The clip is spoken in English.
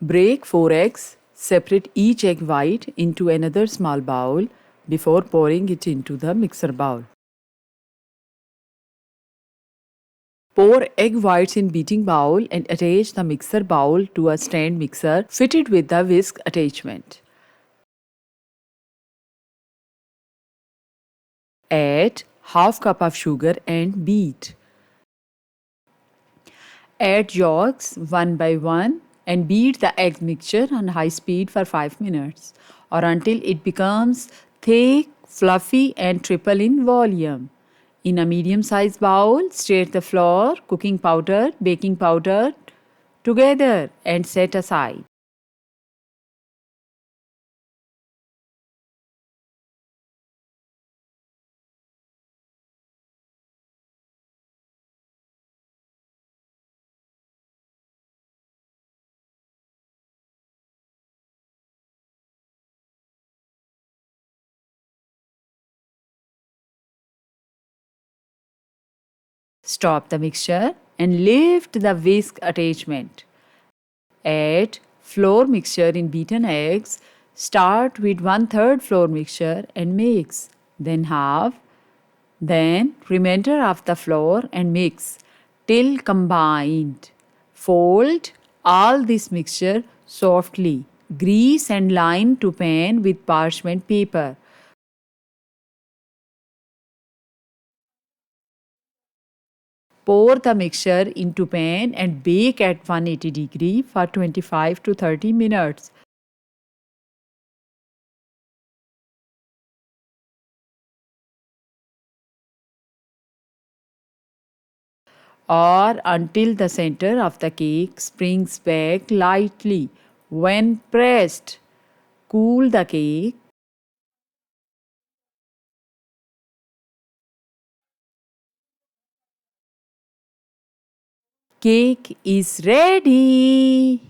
Break 4 eggs. Separate each egg white into another small bowl before pouring it into the mixer bowl. Pour egg whites in beating bowl and attach the mixer bowl to a stand mixer fitted with the whisk attachment. Add half cup of sugar and beat. Add yolks one by one and beat the egg mixture on high speed for 5 minutes or until it becomes thick, fluffy and triple in volume. In a medium sized bowl, stir the flour, cooking powder, baking powder together and set aside. Stop the mixture and lift the whisk attachment. Add flour mixture in beaten eggs. Start with 1/3 flour mixture and mix. Then remainder of the flour and mix till combined. Fold all this mixture softly. Grease and line to pan with parchment paper. Pour the mixture into pan and bake at 180 degree for 25 to 30 minutes. Or until the center of the cake springs back lightly when pressed. Cool the cake. Cake is ready.